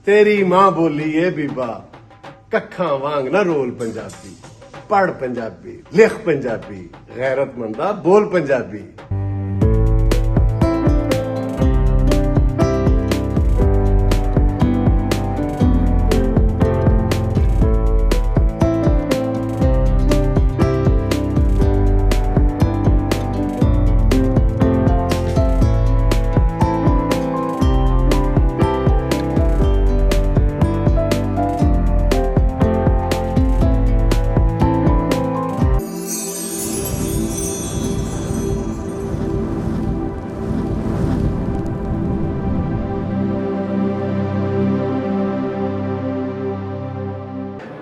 तेरी मां बोली है बीबा कखा वांग ना रोल पंजाबी, पढ़ पंजाबी, लिख पंजाबी, गैरतमंदा बोल पंजाबी।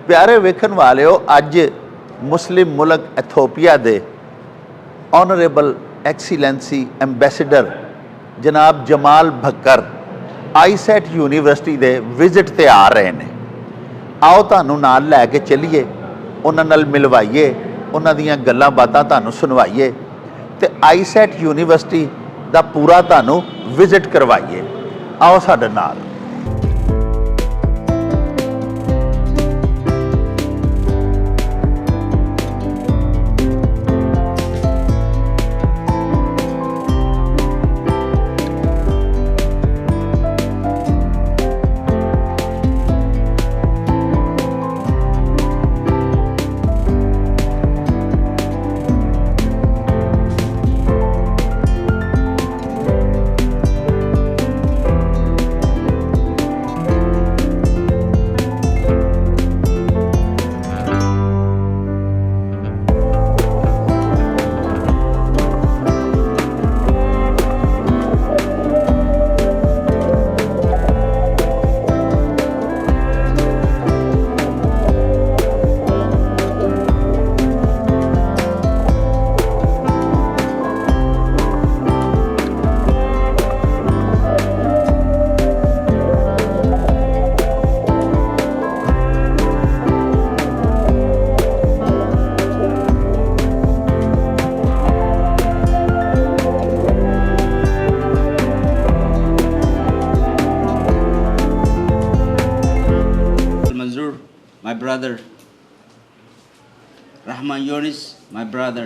प्यारे वेखन वालिओ, अज मुस्लिम मुल्क एथोपिया दे ऑनरेबल एक्सीलेंसी एंबेसडर जनाब जमाल बकर IISAT यूनिवर्सिटी दे विजिट ते आ रहे हैं। आओ तुहानूं नाल लैके चलीए, उन्हां नाल मिलवाइए, उन्हां दीयां गल्लां बातां तुहानूं सुनवाइए ते IISAT यूनिवर्सिटी दा पूरा तुहानूं विजिट करवाइए। आओ साडे नाल। Brother Rahman Yunis, my brother,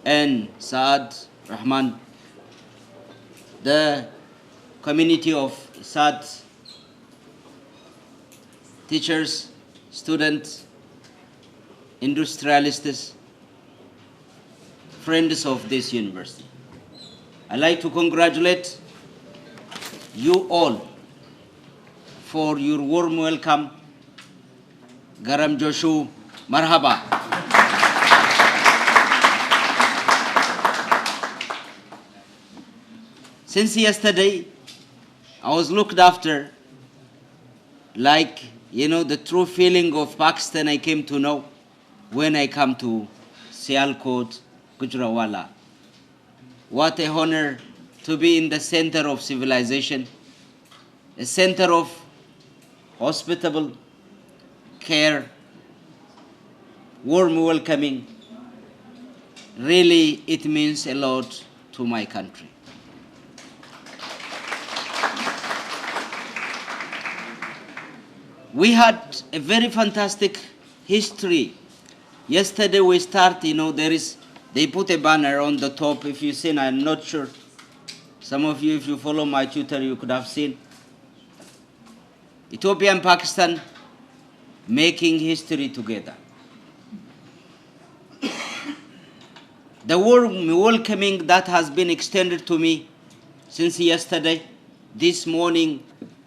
and Saad Rahman, the community of IISAT, teachers, students, industrialists, friends of this university. I'd like to congratulate you all for your warm welcome. Garam Joshu, Marhaba. Since yesterday, I was looked after like, the true feeling of Pakistan I came to know when I come to Sialkot, Gujranwala. What a honor to be in the center of civilization, a center of hospitable care, warm welcoming. Really, it means a lot to my country. We had a very fantastic history. Yesterday we start, they put a banner on the top. If you've seen, I'm not sure. Some of you, if you follow my Twitter, you could have seen. Ethiopia and Pakistan making history together. The warm welcoming that has been extended to me since yesterday, this morning,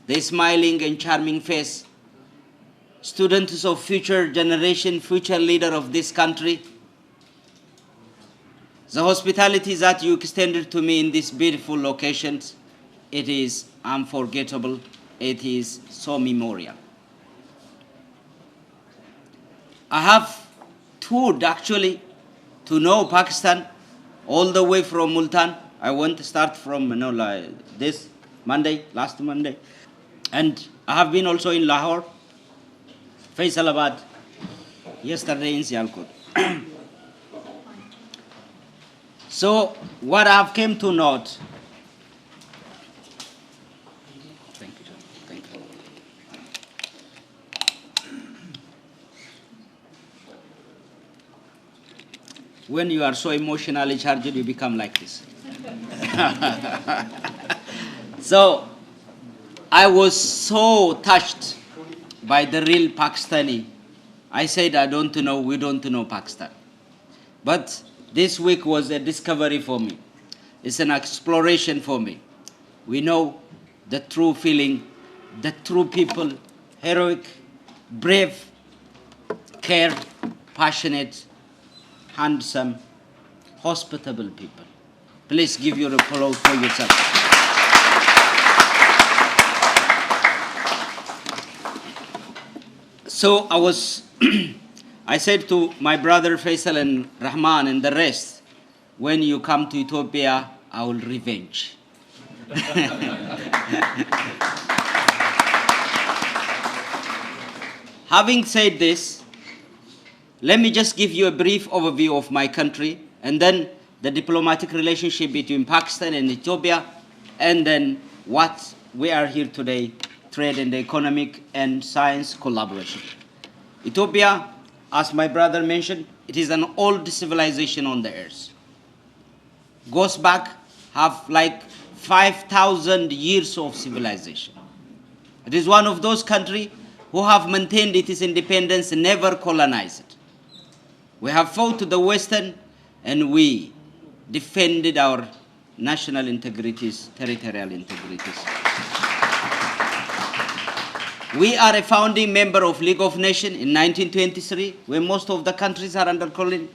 the smiling and charming face, students of future generation, future leader of this country, the hospitality that you extended to me in these beautiful locations, it is unforgettable, it is so memorial. I have toured actually to know Pakistan all the way from Multan. I want to start from this Monday, last Monday. And I have been also in Lahore, Faisalabad, yesterday in Sialkot. So what I have came to note, thank you. when you are so emotionally charged, you become like this. So I was so touched by the real Pakistani. I said, I don't know, we don't know Pakistan. But this week was a discovery for me. It's an exploration for me. We know the true feeling, the true people, heroic, brave, care, passionate, handsome, hospitable people. Please give your applause for yourself. So I said to my brother Faisal and Rahman and the rest, when you come to Ethiopia, I will revenge. Having said this, let me just give you a brief overview of my country, and then the diplomatic relationship between Pakistan and Ethiopia, and then what we are here today, trade and economic and science collaboration. Ethiopia, as my brother mentioned, it is an old civilization on the earth. Goes back, have like 5,000 years of civilization. It is one of those countries who have maintained its independence and never colonized it. We have fought to the Western, and we defended our national integrities, territorial integrities. We are a founding member of League of Nations in 1923, when most of the countries are under colony.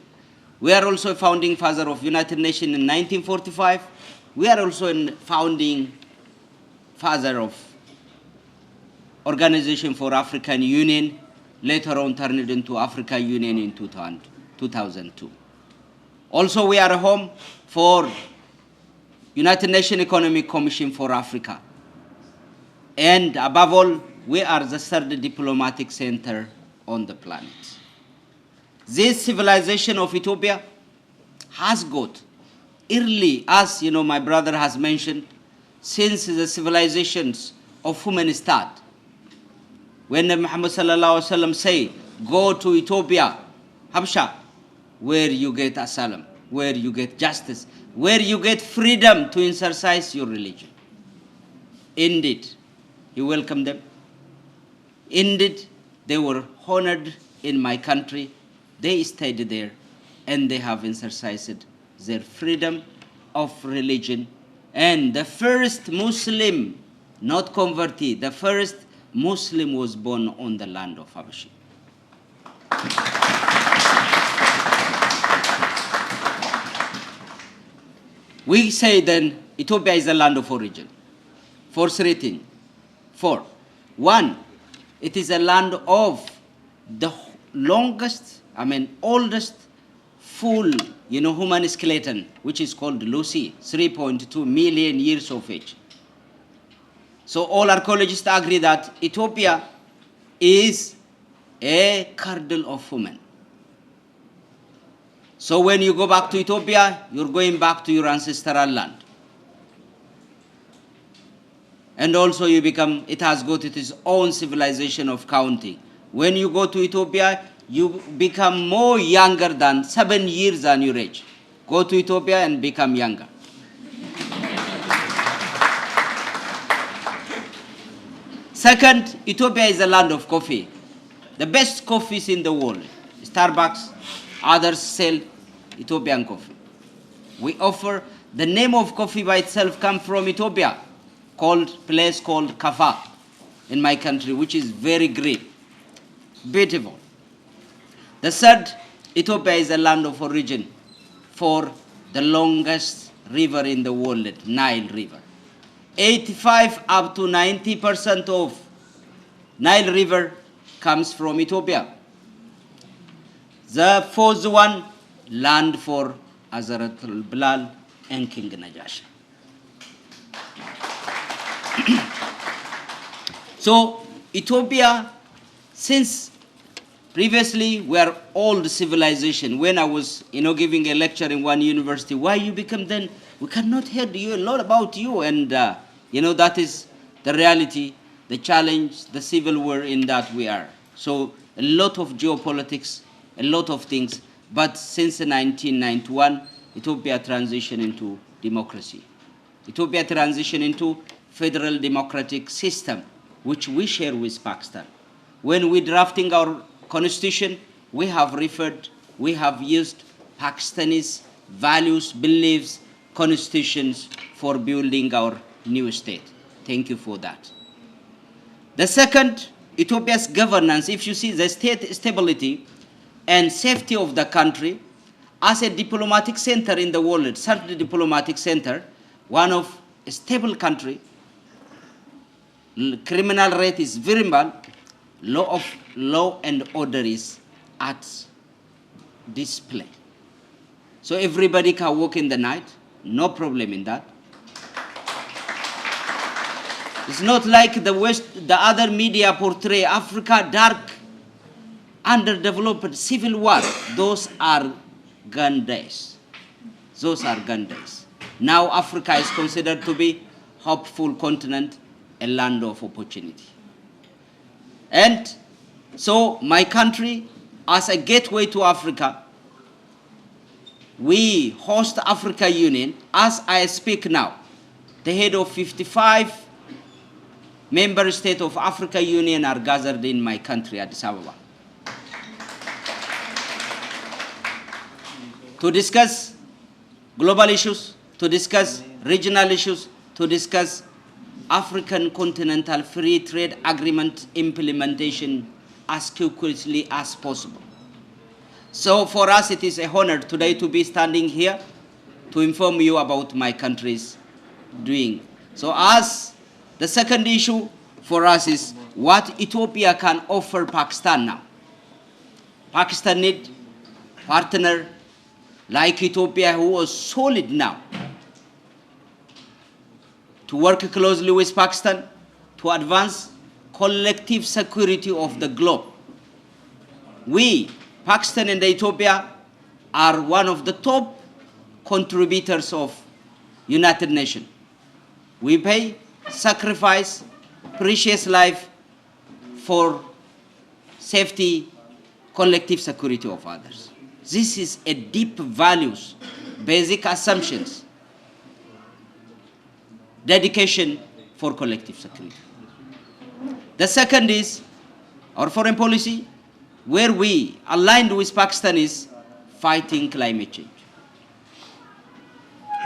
We are also a founding father of United Nations in 1945. We are also a founding father of Organization for African Union, later on turned into African Union in 2002. Also, we are a home for United Nations Economic Commission for Africa. And above all, we are the third diplomatic center on the planet. This civilization of Ethiopia has got early, as you know, my brother has mentioned, since the civilizations of human start. When Muhammad sallallahu alaihi wasallam say, go to Ethiopia, Habsha, where you get asylum, where you get justice, where you get freedom to exercise your religion. Indeed, he welcomed them. Indeed, they were honored in my country. They stayed there, and they have exercised their freedom of religion. And the first Muslim, not converted, the first Muslim was born on the land of Habashi. We say then Ethiopia is a land of origin for three things. For one, it is a land of the longest, oldest full, human skeleton, which is called Lucy, 3.2 million years of age. So all archaeologists agree that Ethiopia is a cradle of human. So when you go back to Ethiopia, you're going back to your ancestral land. And also it has got its own civilization of counting. When you go to Ethiopia, you become more younger than 7 years than your age. Go to Ethiopia and become younger. Second, Ethiopia is a land of coffee. The best coffees in the world. Starbucks, others sell Ethiopian coffee. We offer, the name of coffee by itself comes from Ethiopia, place called Kafa in my country, which is very green, beautiful. The third, Ethiopia is a land of origin for the longest river in the world, Nile River. 85 up to 90% of Nile River comes from Ethiopia. The fourth one, land for Hazrat al-Bilal and King Najashi. So Ethiopia, since previously we are old civilization, when I was giving a lecture in one university, why you become then, we cannot hear you a lot about you, and that is the reality, the challenge, the civil war in that we are. So a lot of geopolitics, a lot of things. but since 1991, Ethiopia transitioned into democracy. Ethiopia transitioned into federal democratic system, which we share with Pakistan. When we drafting our constitution, we have used Pakistanis' values, beliefs, constitutions for building our new state. Thank you for that. The second, Ethiopia's governance, if you see the state stability and safety of the country as a diplomatic center in the world, certainly diplomatic center, one of a stable country, criminal rate is very low, law and order is at display. So everybody can walk in the night, no problem in that. It's not like the West, the other media portray Africa dark, underdeveloped, civil war. Those are gun days. Those are gun days. Now Africa is considered to be hopeful continent, a land of opportunity. And so my country, as a gateway to Africa, we host Africa Union. As I speak now, the head of 55 member states of Africa Union are gathered in my country, Addis Ababa, to discuss global issues, to discuss regional issues, to discuss African Continental Free Trade Agreement implementation as quickly as possible. So for us, it is a honor today to be standing here to inform you about my country's doing. So as the second issue for us is what Ethiopia can offer Pakistan now. Pakistan needs partner like Ethiopia who is solid now to work closely with Pakistan to advance collective security of the globe. We, Pakistan and Ethiopia, are one of the top contributors of United Nations. We pay, sacrifice, precious life for safety, collective security of others. This is a deep values, basic assumptions, dedication for collective security. The second is our foreign policy, where we aligned with Pakistan is fighting climate change.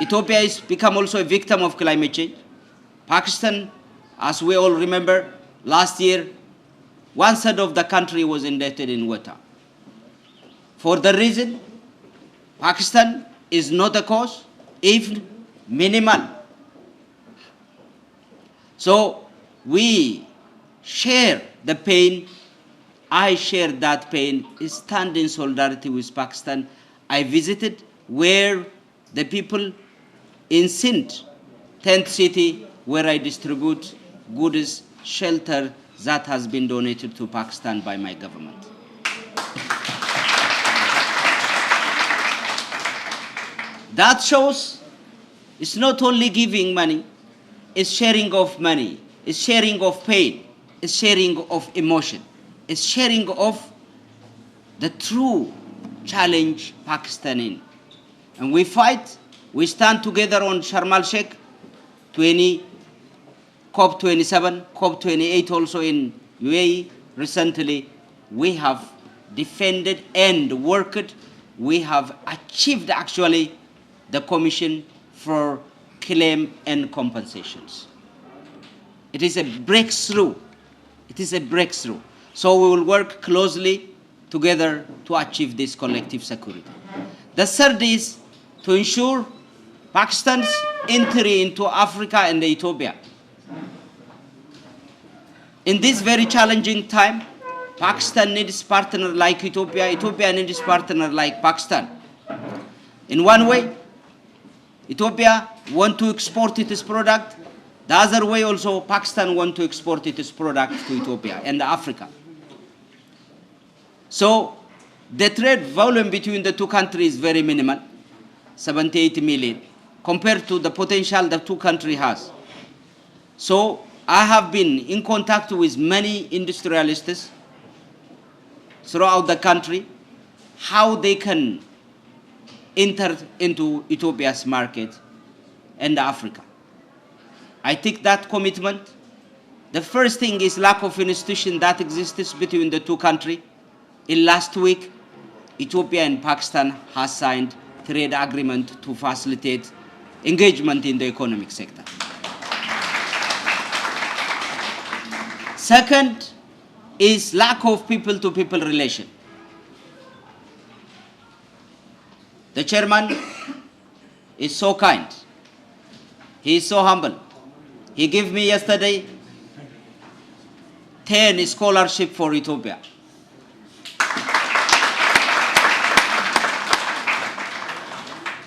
Ethiopia has become also a victim of climate change. Pakistan, as we all remember, last year, 1/3 of the country was indebted in water. For the reason, Pakistan is not a cause, even minimal. So we share the pain. I share that pain, stand in solidarity with Pakistan. I visited where the people in Sindh, 10th city, where I distribute goods, shelter that has been donated to Pakistan by my government. That shows it's not only giving money, it's sharing of money, it's sharing of pain, it's sharing of emotion, it's sharing of the true challenge Pakistan in. And we fight, we stand together on Sharm el-Sheikh, COP27, COP28 also in UAE recently. We have defended and worked, we have achieved actually the Commission for Claim and Compensations. It is a breakthrough. It is a breakthrough. So we will work closely together to achieve this collective security. The third is to ensure Pakistan's entry into Africa and Ethiopia. In this very challenging time, Pakistan needs partner like Ethiopia, Ethiopia needs partner like Pakistan. In one way, Ethiopia want to export its product. The other way also, Pakistan want to export its product to Ethiopia and Africa. So the trade volume between the two countries is very minimal, 78 million, compared to the potential the two countries has. So I have been in contact with many industrialists throughout the country how they can enter into Ethiopia's market and Africa. I take that commitment. The first thing is lack of institution that exists between the two countries. In last week, Ethiopia and Pakistan has signed trade agreement to facilitate engagement in the economic sector. Second is lack of people-to-people relation. The chairman is so kind. He is so humble. He gave me yesterday 10 scholarship for Ethiopia.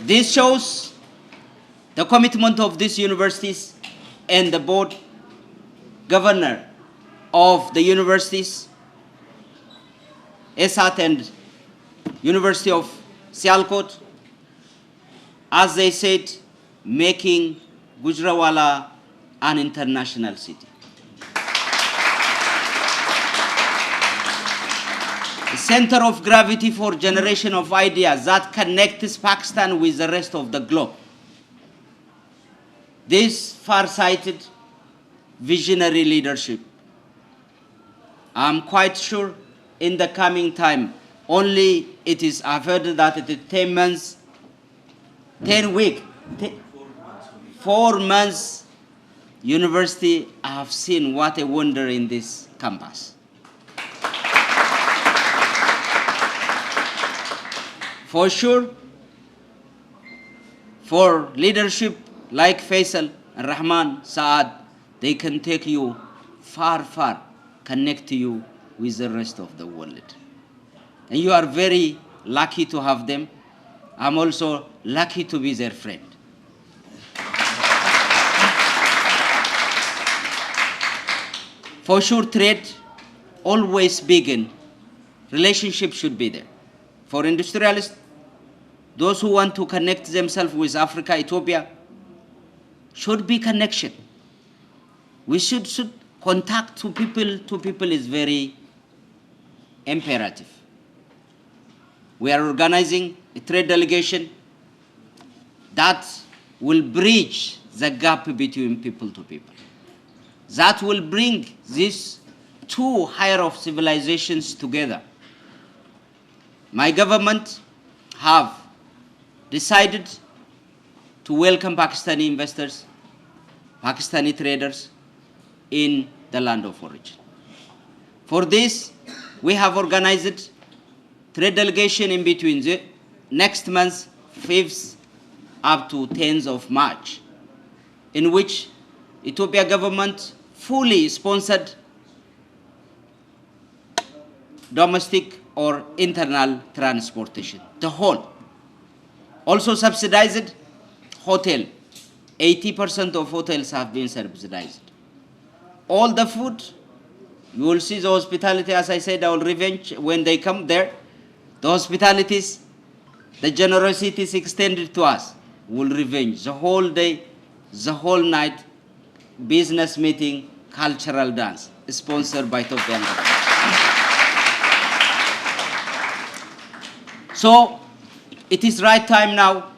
This shows the commitment of these universities and the board governor of the universities, IISAT and University of Sialkot, as they said, making Gujranwala an international city. A center of gravity for generation of ideas that connects Pakistan with the rest of the globe. This far-sighted, visionary leadership, I'm quite sure in the coming time, only it is, I've heard that it is 10 months, 10 weeks, 4 months university, I have seen what a wonder in this campus. For sure, for leadership like Faisal, Rahman, Saad, they can take you far, far, connect you with the rest of the world. And you are very lucky to have them. I'm also lucky to be their friend. For sure, trade always begin. Relationship should be there. For industrialists, those who want to connect themselves with Africa, Ethiopia, should be connection. We should contact to people is very imperative. We are organizing a trade delegation that will bridge the gap between people to people. That will bring these two higher of civilizations together. My government have decided to welcome Pakistani investors, Pakistani traders in the land of origin. For this, we have organized trade delegation in between the next month, 5th up to 10th of March, in which Ethiopia government fully sponsored domestic or internal transportation, the whole. Also subsidized hotel. 80% of hotels have been subsidized. All the food, you will see the hospitality, as I said, I will revenge when they come there. The hospitalities, the generosity is extended to us. We will revenge the whole day, the whole night, business meeting, cultural dance, sponsored by Ethiopian government. So, it is right time now.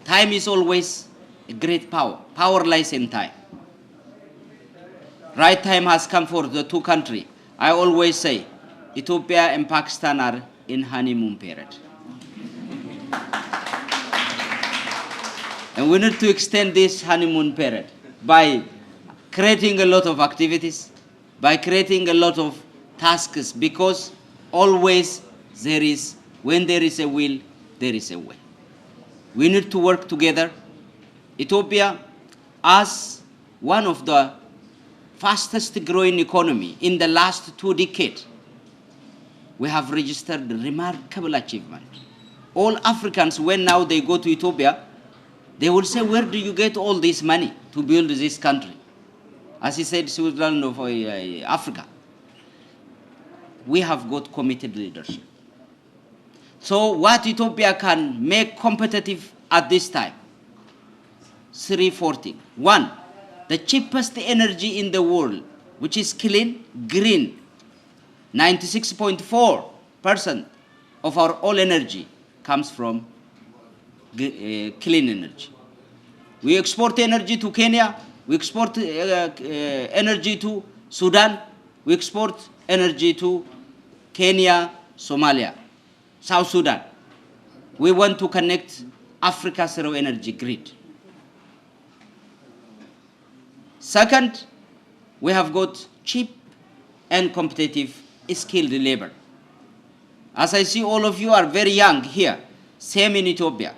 Time is always a great power. Power lies in time. Right time has come for the two countries. I always say, Ethiopia and Pakistan are in honeymoon period. And we need to extend this honeymoon period by creating a lot of activities, by creating a lot of tasks, because always there is, when there is a will, there is a way. We need to work together. Ethiopia, as one of the fastest growing economy in the last 2 decades, we have registered remarkable achievement. All Africans, when now they go to Ethiopia, they will say, where do you get all this money to build this country? As he said, Switzerland of Africa. We have got committed leadership. So what Ethiopia can make competitive at this time? 340. One, the cheapest energy in the world, which is clean, green. 96.4% of our all energy comes from clean energy. We export energy to Kenya, we export energy to Sudan, we export energy to Kenya, Somalia, South Sudan. We want to connect Africa's zero energy grid. Second, we have got cheap and competitive skilled labor. As I see, all of you are very young here, same in Ethiopia.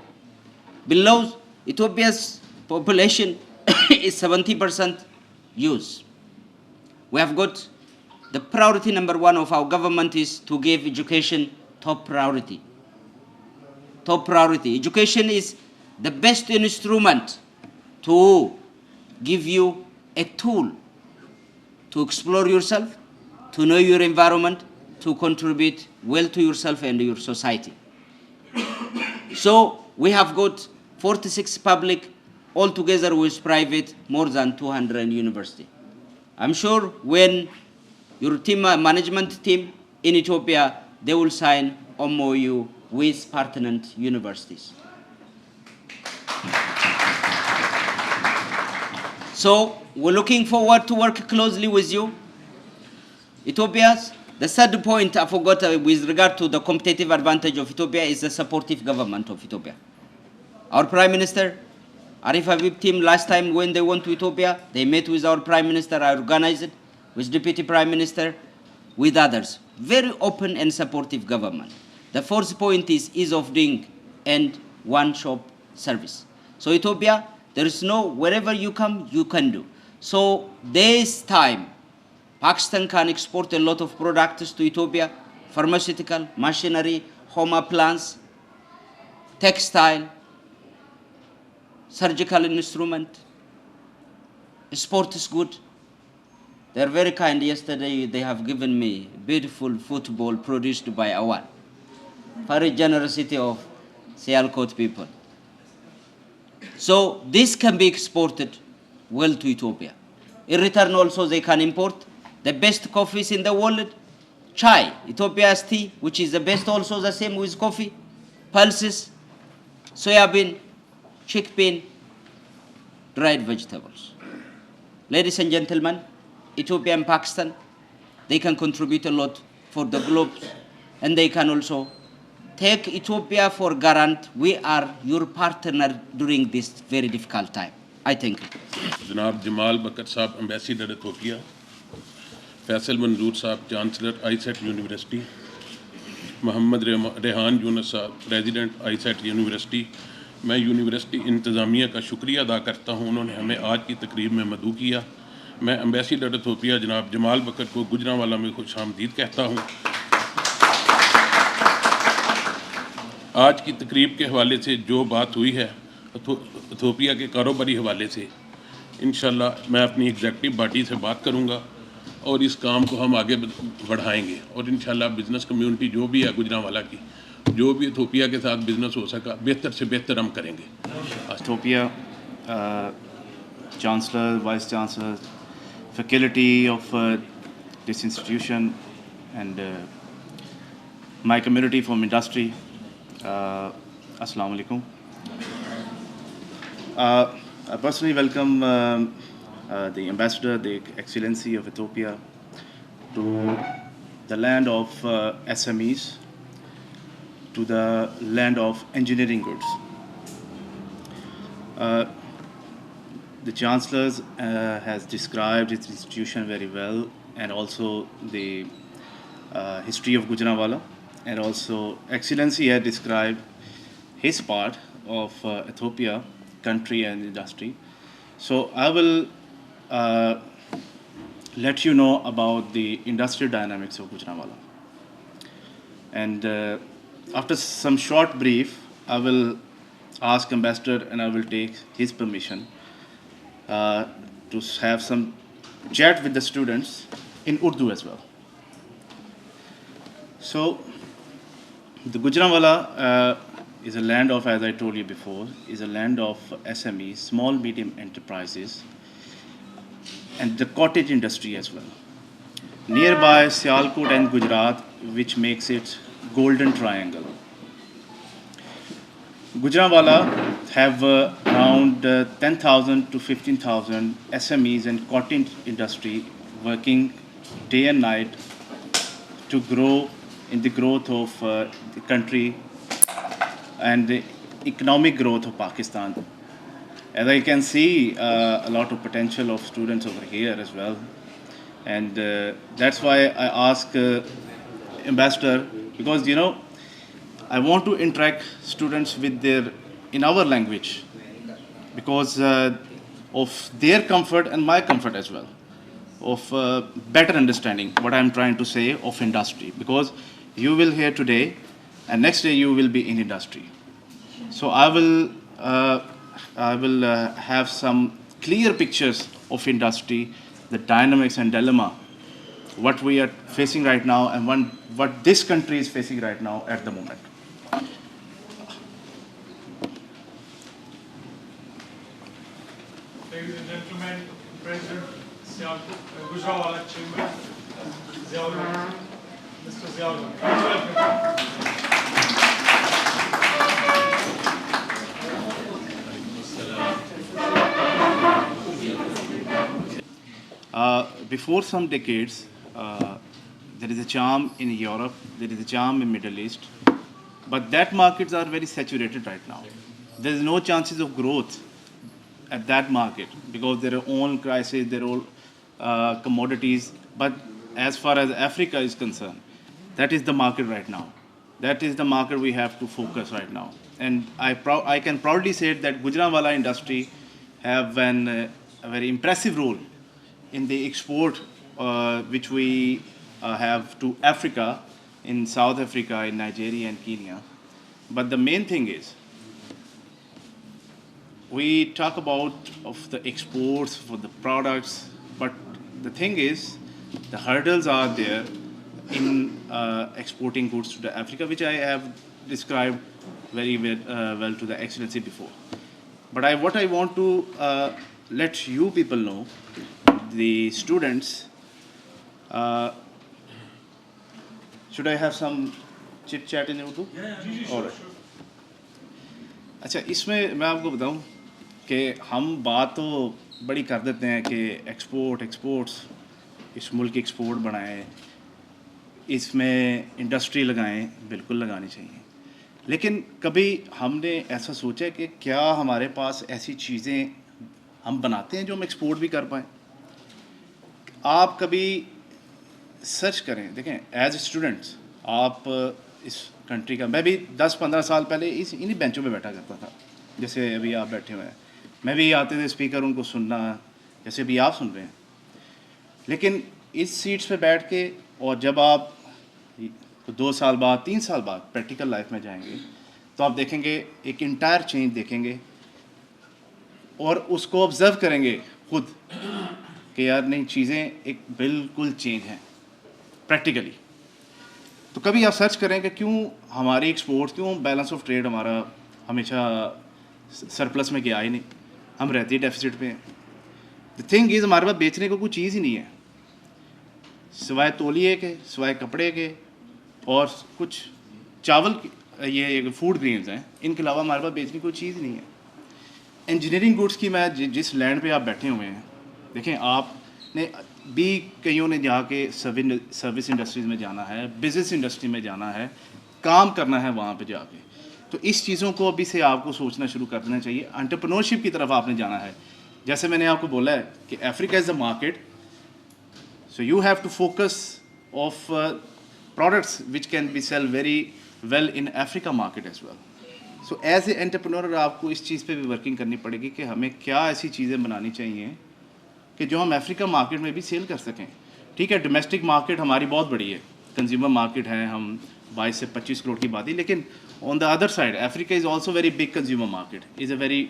Below, Ethiopia's population is 70% youth. We have got the priority number one of our government is to give education top priority. Top priority. Education is the best instrument to give you a tool to explore yourself, to know your environment, to contribute well to yourself and your society. So we have got 46 public, altogether with private, more than 200 universities. I'm sure when your team, management team in Ethiopia, they will sign MOU with pertinent universities. So we're looking forward to work closely with you. Ethiopia's, the third point I forgot with regard to the competitive advantage of Ethiopia is the supportive government of Ethiopia. Our Prime Minister, Arif Habib team, last time when they went to Ethiopia, they met with our Prime Minister, I organized it, with Deputy Prime Minister, with others. Very open and supportive government. The fourth point is ease of doing and one-shop service. So Ethiopia, there is no, wherever you come, you can do. So this time, Pakistan can export a lot of products to Ethiopia, pharmaceutical, machinery, home appliance, textile, surgical instrument, sports good. They are very kind. Yesterday they have given me beautiful football produced by Awal. Very generosity of Sialkot people. So this can be exported well to Ethiopia. In return also they can import the best coffees in the world, chai, Ethiopia's tea, which is the best also the same with coffee, pulses, soybean, chickpea, dried vegetables. Ladies and gentlemen, Ethiopia and Pakistan, they can contribute a lot for the globe, and they can also take Ethiopia for guarant. We are your partner during this very difficult time. I thank you. जनाब जमाल बकर साहब ambassador Ethiopia, Faisal Manzoor साहब chancellor IISAT university, Mohammad Rehan Yunus साहब president IISAT university, मैं university इंतज़ामिया का शुक्रिया अदा करता हूँ, उन्होंने हमें आज की तकरीब में मदऊ किया। मैं एम्बेसडर एथोपिया जनाब जमाल बकर को गुजरांवाला में खुशामदीद कहता हूँ। आज की तकरीब के हवाले से जो बात हुई है एथोपिया के कारोबारी हवाले से, इंशाल्लाह मैं अपनी एग्जेक्टिव बॉडी से बात करूँगा और इस काम को हम आगे बढ़ाएंगे और इंशाल्लाह बिज़नेस कम्युनिटी जो भी है गुजरांवाला की, जो भी एथोपिया के साथ बिज़नेस हो सका बेहतर से बेहतर हम करेंगे। Ethiopia, Chancellor, Vice Chancellor, faculty of this institution, and my community from industry, Assalamu alaikum. I personally welcome the Ambassador, the Excellency of Ethiopia, to the land of SMEs, to the land of engineering goods. The Chancellor has described its institution very well, and also the history of Gujranwala, and also Excellency had described his part of Ethiopia, country and industry. So I will let you know about the industrial dynamics of Gujranwala. And after some short brief, I will ask Ambassador and I will take his permission to have some chat with the students in Urdu as well. So the Gujranwala is a land of, as I told you before, is a land of SMEs, small medium enterprises, and the cottage industry as well. Nearby Sialkot and Gujarat, which makes it golden triangle. Gujranwala have around 10,000 to 15,000 SMEs and cottage industry working day and night to grow in the growth of the country and the economic growth of Pakistan. As I can see, a lot of potential of students over here as well. And that's why I ask ambassador, because I want to interact students with in our language, because of their comfort and my comfort as well, of better understanding what I'm trying to say of industry, because you will hear today and next day you will be in industry. So I will have some clear pictures of industry, the dynamics and dilemma, what we are facing right now and what this country is facing right now at the moment. Ladies and gentlemen, President Gujranwala Chember, Mr. Ziaul. Before some decades, there is a charm in Europe, there is a charm in Middle East, but that markets are very saturated right now. There is no chances of growth at that market because their own crisis, their own commodities. But as far as Africa is concerned, that is the market right now. That is the market we have to focus right now. And I can proudly say that Gujranwala industry have a very impressive role in the export which we have to Africa, in South Africa, in Nigeria and Kenya. But the main thing is, we talk about of the exports for the products, but the thing is, the hurdles are there in exporting goods to the Africa, which I have described very well to the Excellency before. But what I want to let you people know, the students, should I have some chit chat in Urdu? Yeah. All right. اچھا اس میں آپ کو بتاؤں کہ ہم بات تو بڑی کر دیتے ہیں کہ ایکسپورٹس اس ملک ایکسپورٹ بڑھائیں، اس میں انڈسٹری لگائیں، بالکل لگانی چاہیے، لیکن کبھی ہم نے ایسا سوچا کہ کیا ہمارے پاس ایسی چیزیں ہم بناتے ہیں جو ہم ایکسپورٹ بھی کر پائیں؟ آپ کبھی سرچ کریں، دیکھیں ایز اسٹوڈنٹس آپ اس کنٹری کا، میں بھی 10-15 سال پہلے انہی بینچوں پہ بیٹھا کرتا تھا جیسے ابھی آپ بیٹھے ہوئے ہیں، میں بھی آتے تھے اسپیکر ان کو سننا جیسے ابھی آپ سن رہے ہیں، لیکن اس سیٹس پہ بیٹھ کے اور جب آپ 2 سال بعد 3 سال بعد پریکٹیکل لائف میں جائیں گے تو آپ دیکھیں گے ایک انٹائر چینج دیکھیں گے اور اس کو آبزرو کریں گے خود کہ یار نہیں چیزیں ایک بالکل چینج ہیں پریکٹیکلی. تو کبھی آپ سرچ کریں کہ کیوں ہماری ایکسپورٹ، کیوں بیلنس آف ٹریڈ ہمارا ہمیشہ سرپلس میں گیا ہی نہیں، ہم رہتے ہی ڈیفیسٹ پہ ہیں. دی تھنگ از ہمارے پاس بیچنے کو کوئی چیز ہی نہیں ہے سوائے تولیے کے، سوائے کپڑے کے اور کچھ چاول، یہ فوڈ گرینز ہیں، ان کے علاوہ ہمارے پاس بیچنے کی کوئی چیز نہیں ہے. انجینئرنگ گڈس کی میں جس لینڈ پہ آپ بیٹھے ہوئے ہیں، دیکھیں آپ نے بھی کئیوں نے جا کے سروس انڈسٹریز میں جانا ہے، بزنس انڈسٹری میں جانا ہے، کام کرنا ہے وہاں پہ جا کے. تو اس چیزوں کو ابھی سے آپ کو سوچنا شروع کر دینا چاہیے. انٹرپرنورشپ کی طرف آپ نے جانا ہے. جیسے میں نے آپ کو بولا ہے کہ Africa is a market, so you have to focus of products which can be sell very well in Africa market as well. So as a entrepreneur آپ کو اس چیز پہ بھی ورکنگ کرنی پڑے گی کہ ہمیں کیا ایسی چیزیں بنانی چاہیے کہ جو ہم افریقہ مارکیٹ میں بھی سیل کر سکیں. ٹھیک ہے، ڈومیسٹک مارکیٹ ہماری بہت بڑی ہے، کنزیومر مارکیٹ ہے، ہم 22 سے 25 کروڑ کی بات ہی، لیکن on the other side Africa is also very big consumer market, is a very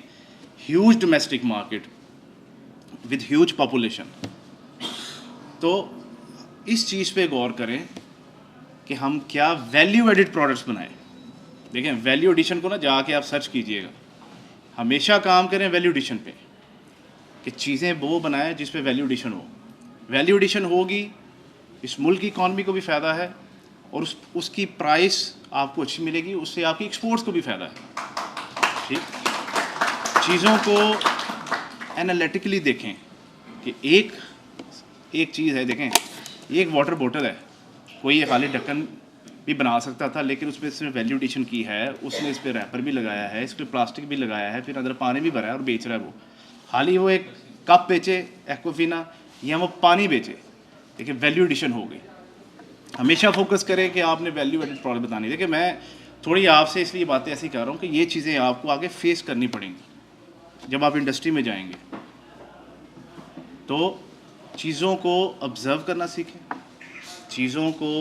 huge domestic market with huge population. تو اس چیز پہ غور کریں کہ ہم کیا ویلیو ایڈڈ پروڈکٹس بنائیں. دیکھیں ویلیو ایڈیشن کو نا جا کے آپ سرچ کیجئے گا، ہمیشہ کام کریں ویلیو ایڈیشن پہ کہ چیزیں وہ بنائیں جس پہ ویلیو ایڈیشن ہو. ویلیو ایڈیشن ہوگی، اس ملک کی اکانومی کو بھی فائدہ ہے اور اس کی پرائس آپ کو اچھی ملے گی, اس سے آپ کی ایکسپورٹس کو بھی فائدہ ہے. ٹھیک, چیزوں کو انالیٹیکلی دیکھیں کہ ایک چیز ہے, دیکھیں ایک واٹر بوٹل ہے, کوئی یہ خالی ڈھکن بھی بنا سکتا تھا, لیکن اس میں ویلیو ایڈیشن کی ہے, اس نے اس پہ ریپر بھی لگایا ہے, اس پہ پلاسٹک بھی لگایا ہے, پھر اندر پانی بھی بھرا ہے اور بیچ رہا ہے. وہ خالی وہ ایک کپ بیچے ایکوفینا یا وہ پانی بیچے, دیکھیں ویلیو ایڈیشن ہو گئی. ہمیشہ فوکس کریں کہ آپ نے ویلیو ایڈیڈ پروڈکٹ بتانی. دیکھیں میں تھوڑی آپ سے اس لیے باتیں ایسی کر رہا ہوں کہ یہ چیزیں آپ کو آگے فیس کرنی پڑیں گی جب آپ انڈسٹری میں جائیں گے. تو چیزوں کو آبزرو کرنا سیکھیں, چیزوں کو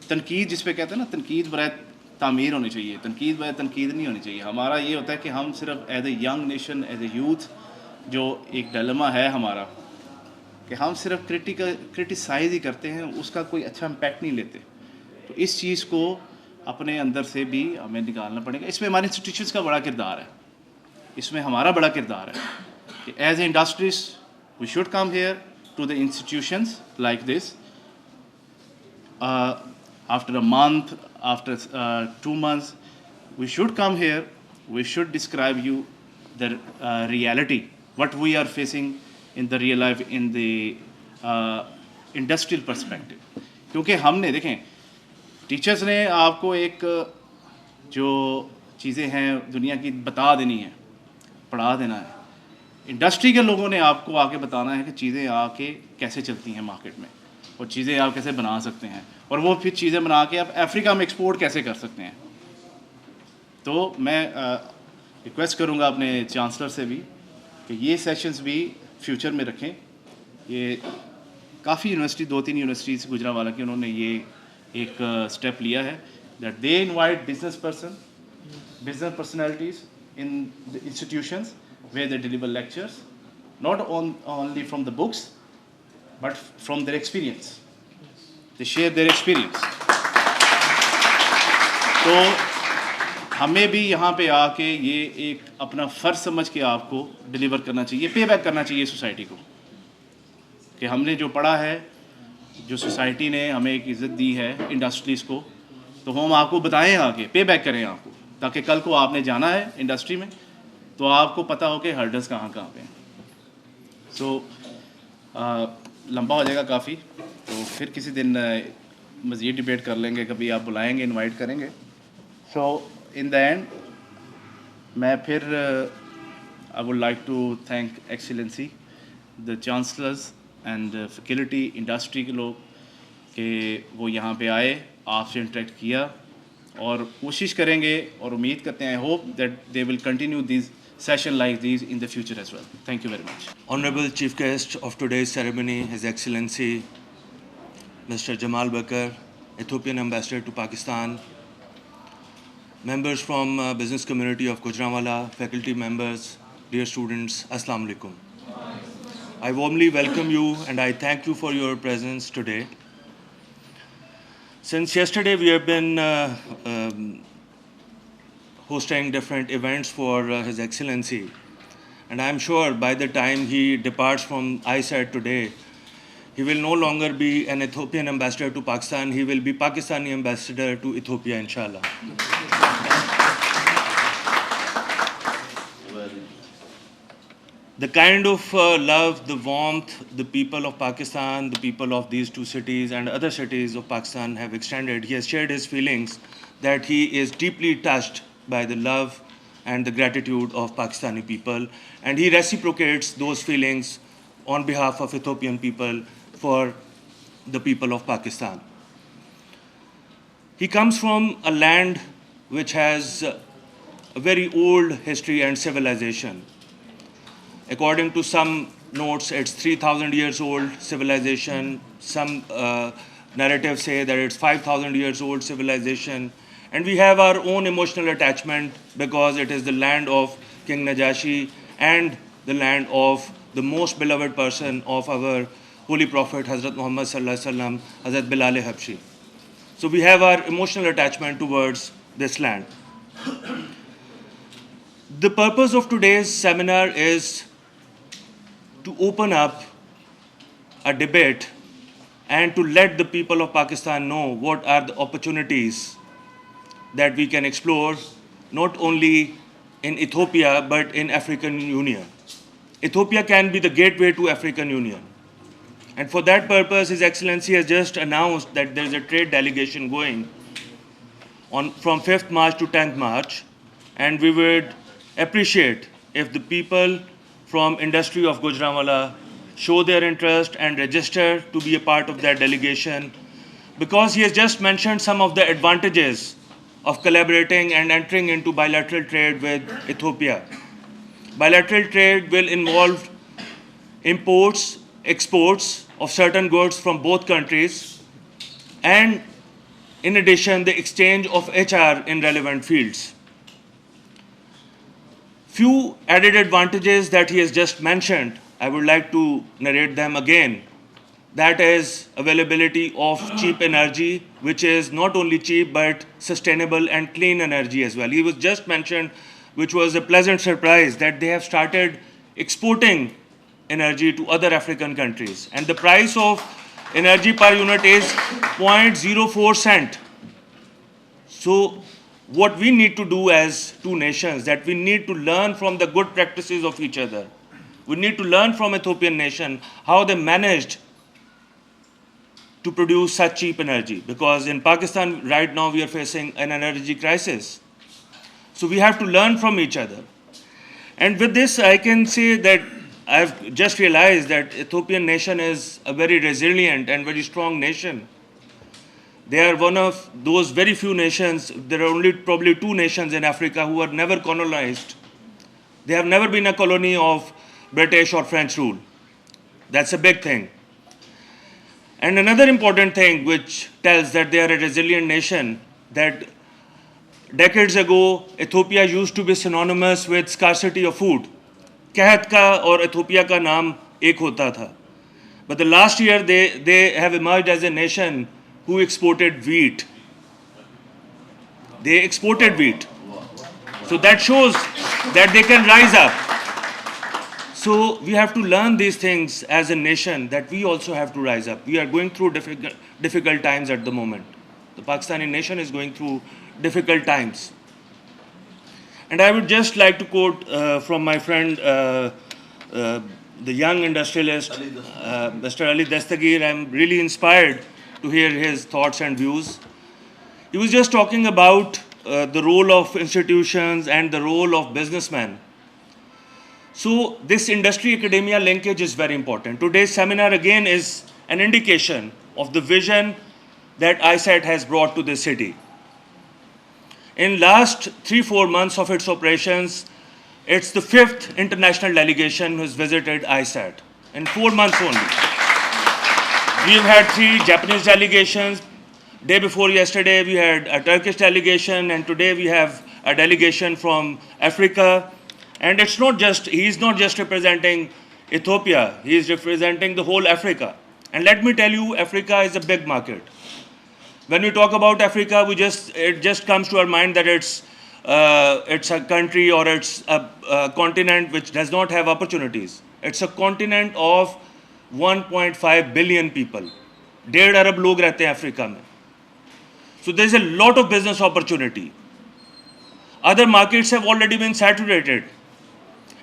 تنقید جس پہ کہتے ہیں نا, تنقید برائے تعمیر ہونی چاہیے, تنقید برائے تنقید نہیں ہونی چاہیے. ہمارا یہ ہوتا ہے کہ ہم صرف as a young nation, as a youth, جو ایک ڈائلما ہے ہمارا کہ ہم صرف کرٹیسائز ہی کرتے ہیں, اس کا کوئی اچھا امپیکٹ نہیں لیتے. تو اس چیز کو اپنے اندر سے بھی ہمیں نکالنا پڑے گا. اس میں ہمارے انسٹیٹیوشنس کا بڑا کردار ہے, اس میں ہمارا بڑا کردار ہے کہ as a industries we should come here to the institutions like this. After a month, after 2 months, we should come here, we should describe you the reality, what we are facing in the real life, in the industrial perspective. کیونکہ ہم نے دیکھیں teachers نے آپ کو ایک جو چیزیں ہیں دنیا کی بتا دینی ہے, پڑھا دینا ہے. انڈسٹری کے لوگوں نے آپ کو آ کے بتانا ہے کہ چیزیں آ کے کیسے چلتی ہیں مارکیٹ میں, اور چیزیں آپ کیسے بنا سکتے ہیں, اور وہ پھر چیزیں بنا کے آپ افریقہ میں ایکسپورٹ کیسے کر سکتے ہیں. تو میں ریکویسٹ کروں گا اپنے چانسلر سے بھی کہ یہ سیشنز بھی فیوچر میں رکھیں. یہ کافی یونیورسٹی, 2-3 یونیورسٹیز گجرانوالہ کی, انہوں نے یہ ایک اسٹیپ لیا ہے that they invite business personalities in the institutions where they deliver lectures, not only from the books but from their experience. They share their experience. تو ہمیں بھی یہاں پہ آ کے یہ ایک اپنا فرض سمجھ کے آپ کو ڈلیور کرنا چاہیے, پے بیک کرنا چاہیے سوسائٹی کو, کہ ہم نے جو پڑھا ہے, جو سوسائٹی نے ہمیں ایک عزت دی ہے انڈسٹریز کو, تو ہم آپ کو بتائیں, آگے پے بیک کریں آپ کو, تاکہ کل کو آپ نے جانا ہے انڈسٹری میں تو آپ کو پتہ ہو کہ ہرڈلس کہاں پہ ہیں. سو لمبا ہو جائے گا کافی, تو پھر کسی دن مزید ڈیبیٹ کر لیں گے, کبھی آپ بلائیں گے, انوائٹ کریں گے. سو ان دا اینڈ میں پھر I would like to thank excellency, the chancellors and faculty, industry کے لوگ, کہ وہ یہاں پہ آئے, آپ سے انٹریکٹ کیا, اور کوشش کریں گے اور امید کرتے ہیں, I hope that they will continue these session like these in the future as well. Thank you very much. Honorable Chief Guest of today's ceremony, His Excellency Mr. Jamal Bekar, Ethiopian Ambassador to Pakistan, members from business community of Gujranwala, faculty members, dear students, Assalamu alaikum. I warmly welcome you and I thank you for your presence today. Since yesterday we have been hosting different events for His Excellency, and I am sure by the time he departs from IISAT today, he will no longer be an Ethiopian ambassador to Pakistan, he will be Pakistani ambassador to Ethiopia, inshallah. The kind of love, the warmth the people of Pakistan, the people of these two cities and other cities of Pakistan have extended, he has shared his feelings that he is deeply touched by the love and the gratitude of Pakistani people, and he reciprocates those feelings on behalf of Ethiopian people for the people of Pakistan. He comes from a land which has a very old history and civilization. According to some notes, it's 3,000 years old civilization. Some narratives say that it's 5,000 years old civilization. And we have our own emotional attachment because it is the land of King Najashi and the land of the most beloved person of our Holy Prophet Hazrat Muhammad Sallallahu Alaihi Wasallam, Hazrat Bilal Habshi. So we have our emotional attachment towards this land. The purpose of today's seminar is to open up a debate and to let the people of Pakistan know what are the opportunities that we can explore, not only in Ethiopia, but in African Union. Ethiopia can be the gateway to African Union. And for that purpose, His Excellency has just announced that there is a trade delegation going from 5th March to 10th March. And we would appreciate if the people from industry of Gujranwala show their interest and register to be a part of that delegation, because he has just mentioned some of the advantages of collaborating and entering into bilateral trade with Ethiopia. Bilateral trade will involve imports, exports of certain goods from both countries, and in addition, the exchange of HR in relevant fields. Few added advantages that he has just mentioned, I would like to narrate them again. That is availability of cheap energy, which is not only cheap but sustainable and clean energy as well. He was just mentioned, which was a pleasant surprise, that they have started exporting energy to other African countries. And the price of energy per unit is 0.04 cent. So what we need to do as two nations, that we need to learn from the good practices of each other. We need to learn from Ethiopian nation how they managed to produce such cheap energy, because in Pakistan right now we are facing an energy crisis. So we have to learn from each other. And with this I can say that I've just realized that Ethiopian nation is a very resilient and very strong nation. They are one of those very few nations, there are only probably 2 nations in Africa who are never colonized. They have never been a colony of British or French rule. That's a big thing. And another important thing which tells that they are a resilient nation, that decades ago, Ethiopia used to be synonymous with scarcity of food. Kahat ka or Ethiopia ka naam ek hota tha. But the last year, they have emerged as a nation who exported wheat. They exported wheat. So that shows that they can rise up. So we have to learn these things as a nation, that we also have to rise up. We are going through difficult times at the moment. The Pakistani nation is going through difficult times. And I would just like to quote from my friend, the young industrialist, Mr. Ali Dastagir. I'm really inspired to hear his thoughts and views. He was just talking about the role of institutions and the role of businessmen. So this industry-academia linkage is very important. Today's seminar again is an indication of the vision that IISAT has brought to this city. In last 3-4 months of its operations, it's the 5th international delegation who has visited IISAT in 4 months only. We've had 3 Japanese delegations. Day before yesterday, we had a Turkish delegation, and today we have a delegation from Africa. And it's not just, he's not just representing Ethiopia, he is representing the whole Africa. And let me tell you, Africa is a big market. When we talk about Africa, it just comes to our mind that it's a country or it's a continent which does not have opportunities. It's a continent of 1.5 billion people. 1.5 arab log rehte hain Africa mein. So there's a lot of business opportunity. Other markets have already been saturated.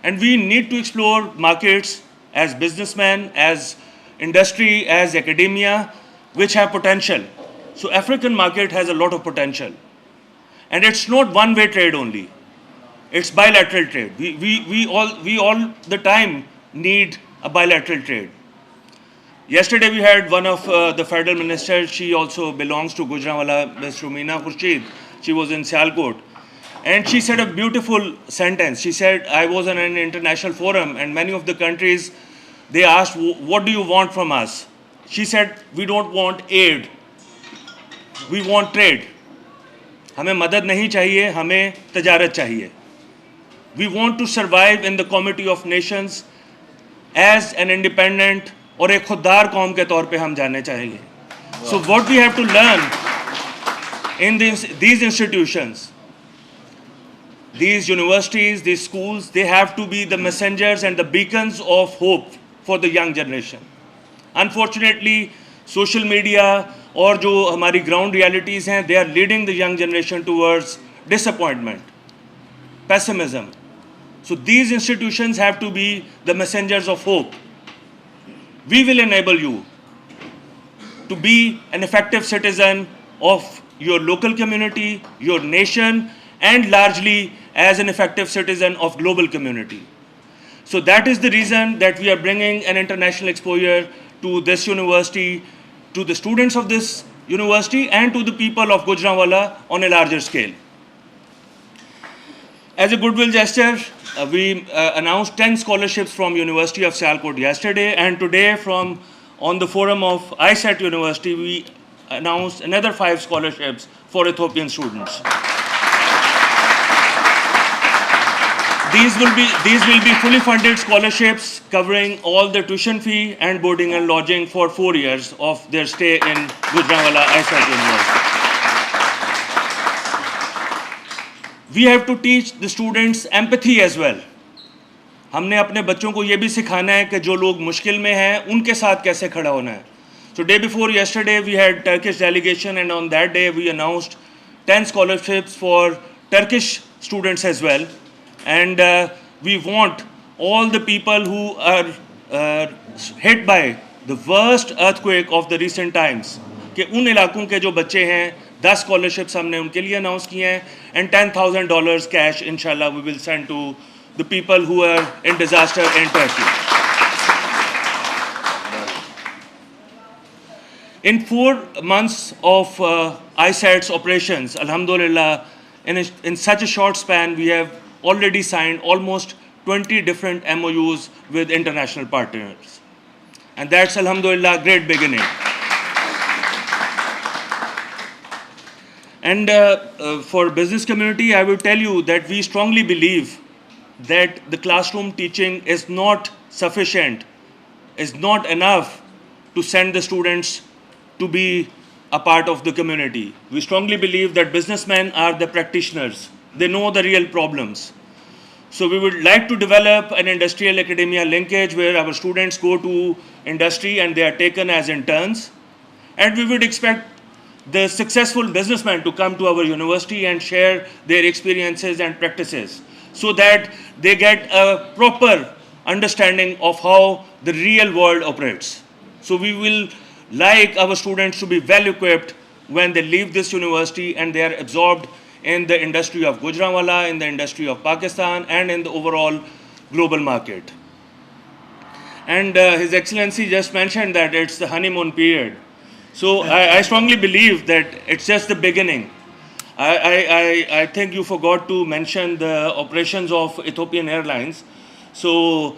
And we need to explore markets as businessmen, as industry, as academia, which have potential. So African market has a lot of potential. And it's not one-way trade only. It's bilateral trade. We all the time need a bilateral trade. Yesterday we had one of the federal ministers, she also belongs to Gujranwala, Ms. Rumina Khurshid. She was in Sialkot. And she said a beautiful sentence. She said, I was on an international forum and many of the countries, they asked, what do you want from us? She said, we don't want aid. We want trade. हमें मदद नहीं चाहिए, हमें तजारत चाहिए. We want to survive in the community of nations as an independent और एक खुददार कौम के तौर पे हम जानने चाहेंगे. So what we have to learn in these institutions, these universities, these schools, they have to be the messengers and the beacons of hope for the young generation. Unfortunately, social media اور جو ہماری ground realities ہیں, they are leading the young generation towards disappointment, pessimism. So these institutions have to be the messengers of hope. We will enable you to be an effective citizen of your local community, your nation, and largely as an effective citizen of global community. So that is the reason that we are bringing an international exposure to this university, to the students of this university, and to the people of Gujranwala on a larger scale. As a goodwill gesture, we announced 10 scholarships from University of Sialkot yesterday, and today on the forum of IISAT University, we announced another 5 scholarships for Ethiopian students. These will be fully funded scholarships covering all the tuition fee and boarding and lodging for 4 years of their stay in Gujranwala IISAT University. We have to teach the students empathy as well. हमने अपने बच्चों को ये भी सिखाना है कि जो लोग मुश्किल में हैं उनके साथ कैसे खड़ा होना है. So day before yesterday we had Turkish delegation, and on that day we announced 10 scholarships for Turkish students as well. And we want all the people who are hit by the worst earthquake of the recent times کہ ان علاقوں کے جو بچے ہیں 10 scholarships हमने उनके लिए announce किए हैं, and $10,000 cash inshallah we will send to the people who are in disaster in Turkey. In 4 months of IISAT's operations, alhamdulillah, in such a short span we have already signed almost 20 different MOUs with international partners, and that's alhamdulillah a great beginning. And for business community, I will tell you that we strongly believe that the classroom teaching is not sufficient, is not enough to send the students to be a part of the community. We strongly believe that businessmen are the practitioners. They know the real problems. So we would like to develop an industrial academia linkage where our students go to industry and they are taken as interns. And we would expect the successful businessmen to come to our university and share their experiences and practices so that they get a proper understanding of how the real world operates. So we will like our students to be well equipped when they leave this university and they are absorbed in the industry of Gujranwala, in the industry of Pakistan, and in the overall global market. And His Excellency just mentioned that it's the honeymoon period. So I strongly believe that it's just the beginning. I think you forgot to mention the operations of Ethiopian Airlines. So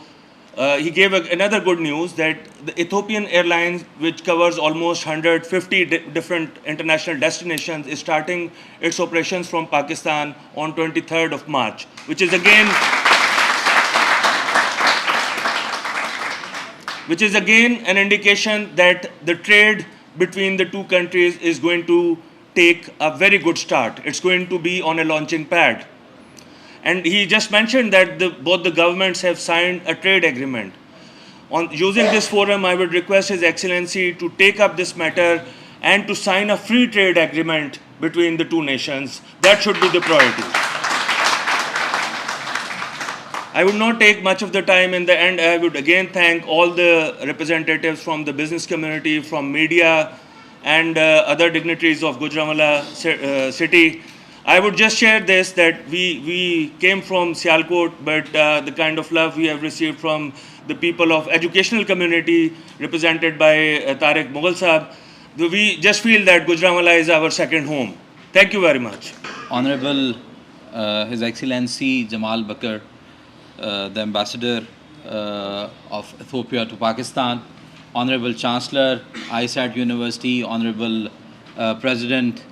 he gave another good news that the Ethiopian Airlines, which covers almost 150 different international destinations, is starting its operations from Pakistan on 23rd of March, which is again an indication that the trade between the two countries is going to take a very good start. It's going to be on a launching pad. And he just mentioned that both the governments have signed a trade agreement. On using this forum, I would request His Excellency to take up this matter and to sign a free trade agreement between the two nations. That should be the priority. I would not take much of the time. In the end, I would again thank all the representatives from the business community, from media, and other dignitaries of Gujranwala city. I would just share this, that we came from Sialkot, but the kind of love we have received from the people of educational community represented by Tariq Mughal Sahab, we just feel that Gujranwala is our second home. Thank you very much. Honorable His Excellency Jamal Bekar, the Ambassador of Ethiopia to Pakistan, Honorable Chancellor, IISAT University, Honorable President,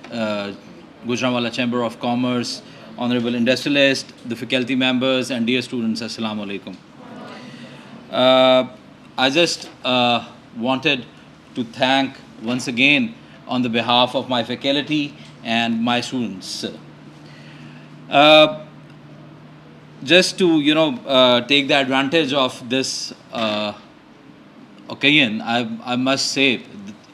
Gujranwala Chamber of Commerce, Honorable industrialists, the faculty members, and dear students, Assalamu alaikum. I just wanted to thank once again on the behalf of my faculty and my students. Just to take the advantage of this occasion, I must say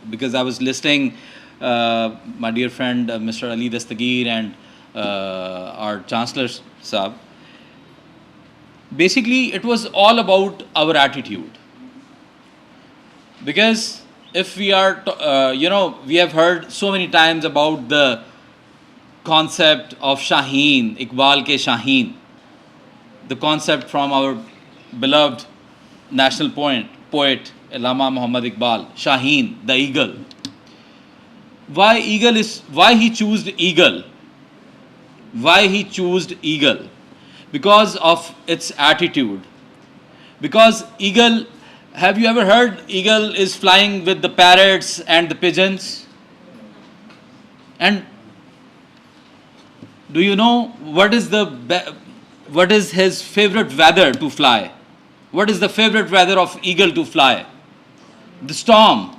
because I was listening my dear friend Mr. Ali Dastagir and our Chancellor Saab. Basically, it was all about our attitude. Because if we are, we have heard so many times about the concept of Shaheen, Iqbal ke Shaheen, the concept from our beloved national poet, Allama Muhammad Iqbal, Shaheen, the eagle. Why he chose eagle? Why he chose eagle? Because of its attitude. Because eagle, have you ever heard eagle is flying with the parrots and the pigeons? And do you know what is his favorite weather to fly? What is the favorite weather of eagle to fly? The storm.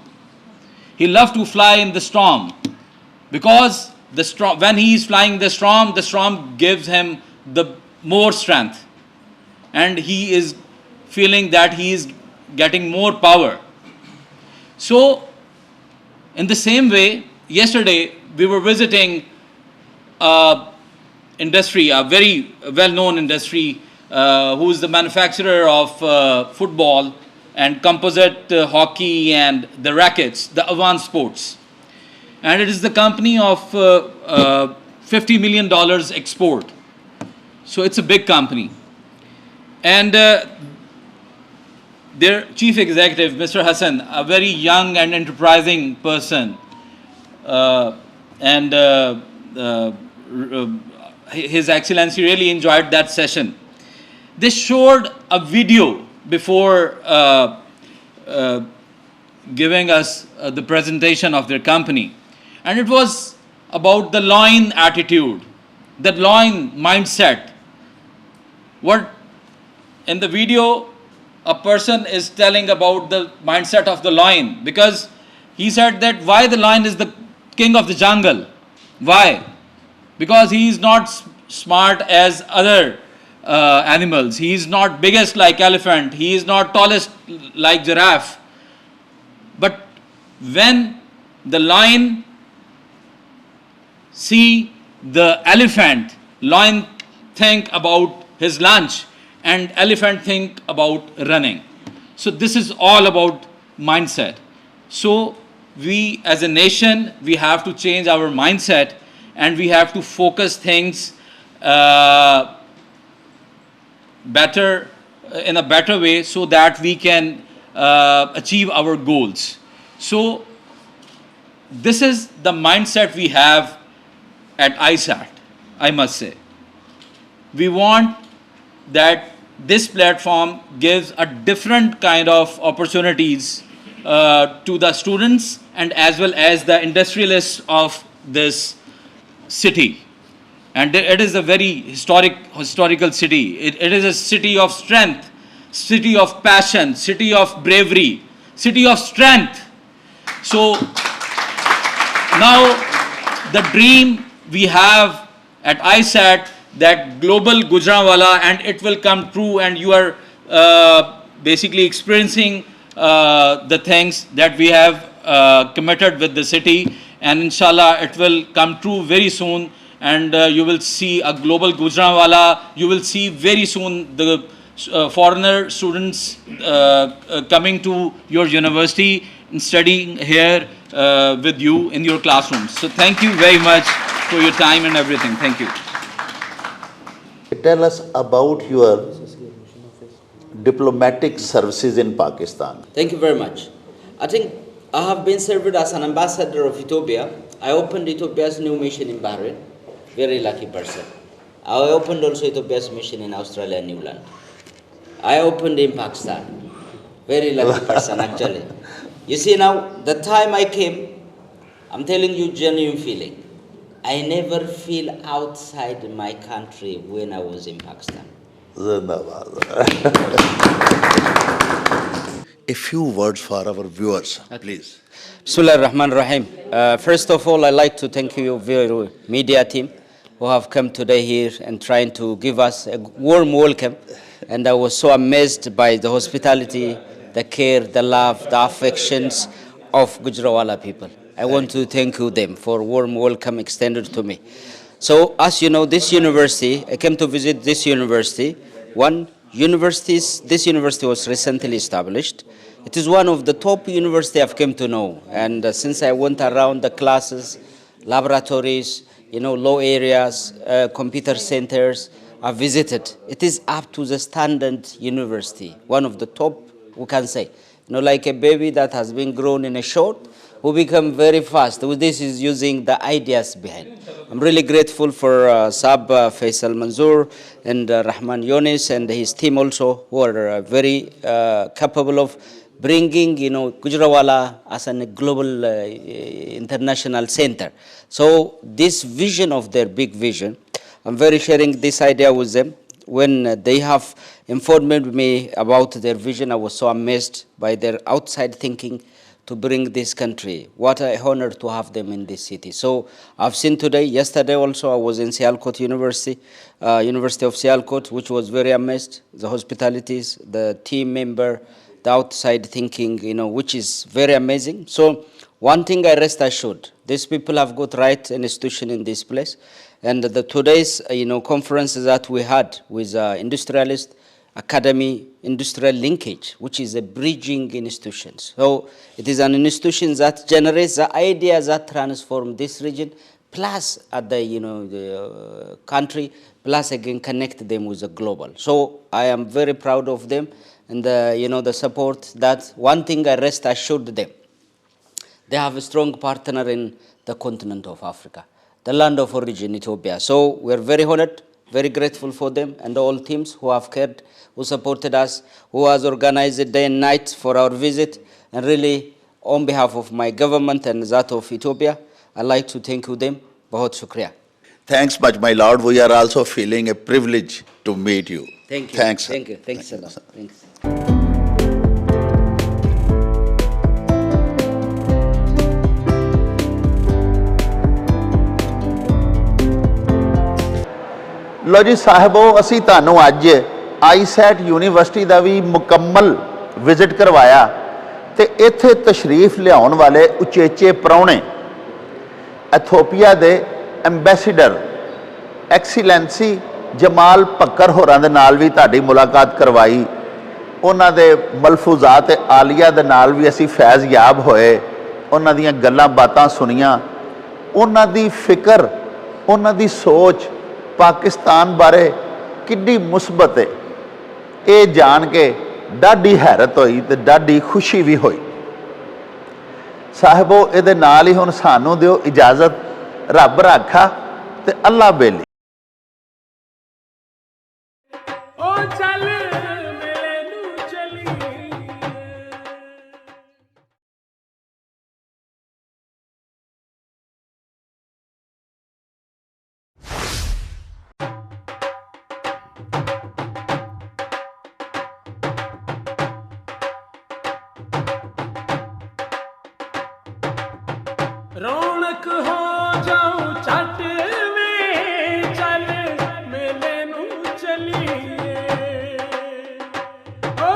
He loves to fly in the storm because the storm, when he is flying the storm gives him the more strength, and he is feeling that he is getting more power. So, in the same way, yesterday we were visiting industry, a very well-known industry, who is the manufacturer of football and composite hockey and the rackets, the Avan Sports. And it is the company of $50 million export. So it's a big company. And their chief executive, Mr. Hassan, a very young and enterprising person, His Excellency really enjoyed that session. They showed a video before giving us the presentation of their company. And it was about the lion attitude, the lion mindset. What in the video, a person is telling about the mindset of the lion, because he said that why the lion is the king of the jungle. Why? Because he is not smart as other animals. He is not biggest like elephant. He is not tallest like giraffe. But when the lion see the elephant, lion think about his lunch and elephant think about running. So this is all about mindset. So we as a nation, we have to change our mindset and we have to focus things better, in a better way, so that we can achieve our goals. So this is the mindset we have at IISAT, I must say. We want that this platform gives a different kind of opportunities to the students and as well as the industrialists of this city. And it is a very historical city. It is a city of strength, city of passion, city of bravery, city of strength. So now the dream we have at IISAT, that global Gujranwala, and it will come true, and you are basically experiencing the things that we have committed with the city, and inshallah it will come true very soon, and you will see a global Gujranwala. You will see very soon the foreigner students coming to your university and studying here with you in your classrooms. So thank you very much for your time and everything. Thank you. Tell us about your diplomatic services in Pakistan. Thank you very much. I think I have been served as an ambassador of Ethiopia. I opened Ethiopia's new mission in Bahrain. Very lucky person. I opened also Ethiopia's mission in Australia and New Zealand. I opened in Pakistan. Very lucky person, actually. You see now, the time I came, I'm telling you genuine feeling. I never feel outside my country when I was in Pakistan. A few words for our viewers, please. Bismillah ar-Rahman ar-Rahim. First of all, I'd like to thank you, your media team, who have come today here and trying to give us a warm welcome. And I was so amazed by the hospitality, the care, the love, the affections of Gujranwala people. I want to thank you them for warm welcome extended to me. So as you know, this university, I came to visit this university. This university was recently established. It is one of the top university I've come to know. And since I went around the classes, laboratories, law areas, computer centers, I visited. It is up to the standard university, one of the top, we can say. Like a baby that has been grown in a short, who become very fast. This is using the ideas behind. I'm really grateful for Sab Faisal Manzoor and Rahman Yonis and his team also, who are very capable of bringing, Gujranwala as a global international center. So this vision of their big vision, I'm very sharing this idea with them. When they have informed me about their vision, I was so amazed by their outside thinking to bring this country. What an honor to have them in this city. So I've seen today, yesterday also, I was in Sialkot University, University of Sialkot, which was very amazed. The hospitalities, the team member, the outside thinking, which is very amazing. So one thing I rest assured, these people have got right institution in this place. And the today's, conference that we had with industrialists, academy, industrial linkage, which is a bridging institution. So it is an institution that generates the ideas that transform this region, plus at the country, plus again connect them with the global. So I am very proud of them and the support. That one thing I rest assured them. They have a strong partner in the continent of Africa, the land of origin, Ethiopia. So we are very honored, very grateful for them and all teams who have cared, who supported us, who has organized day and night for our visit. And really, on behalf of my government and that of Ethiopia, I'd like to thank you them. Bahut shukriya. Thanks much, my lord. We are also feeling a privilege to meet you. Thank you. Thanks. Thank you. Thanks a lot. Thanks. ਲੋ ਜੀ ਸਾਹਿਬੋ, ਅਸੀਂ ਤੁਹਾਨੂੰ ਅੱਜ eyesight university ਦਾ ਵੀ ਮੁਕੰਮਲ visit ਕਰਵਾਇਆ ਤੇ ਇੱਥੇ ਤਸ਼ਰੀਫ ਲਿਆਉਣ ਵਾਲੇ ਉਚੇਚੇ ਪ੍ਰਾਹੁਣੇ ਇਥੋਪੀਆ ਦੇ ਐਮਬੈਸਡਰ ਐਕਸੀਲੈਂਸੀ ਜਮਾਲ ਪੱਕਰ ਹੋਰਾਂ ਦੇ ਨਾਲ ਵੀ ਤੁਹਾਡੀ ਮੁਲਾਕਾਤ ਕਰਵਾਈ। ਉਹਨਾਂ ਦੇ ਮਲਫੂਜ਼ਾਤ ਆਲੀਆ ਦੇ ਨਾਲ ਵੀ ਅਸੀਂ ਫੈਜ਼ਯਾਬ ਹੋਏ, ਉਹਨਾਂ ਦੀਆਂ ਗੱਲਾਂ ਬਾਤਾਂ ਸੁਣੀਆਂ, ਉਹਨਾਂ ਦੀ ਫਿਕਰ, ਉਹਨਾਂ ਦੀ ਸੋਚ ਪਾਕਿਸਤਾਨ ਬਾਰੇ ਕਿੰਨੀ ਮੁਸਬਤ ਹੈ, ਇਹ ਜਾਣ ਕੇ ਡਾਢੀ ਹੈਰਤ ਹੋਈ ਤੇ ਡਾਢੀ ਖੁਸ਼ੀ ਵੀ ਹੋਈ। ਸਾਹਿਬੋ, ਇਹਦੇ ਨਾਲ ਹੀ ਹੁਣ ਸਾਨੂੰ ਦਿਓ ਇਜਾਜ਼ਤ। ਰੱਬ ਰਾਖਾ ਤੇ ਅੱਲਾ ਬੇਲੀ। रौनक हो जाऊं चट में चल मेले नू चलिए ओ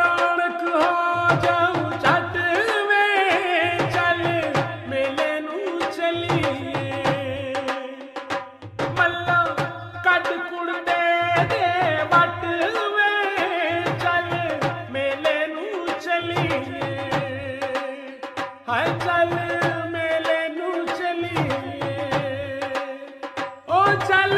रौनक हो जाऊं चट में चल मेले नू चलिए मल्ला कट कुड़ दे वट में चल मेले नू चलिए हाय चल चल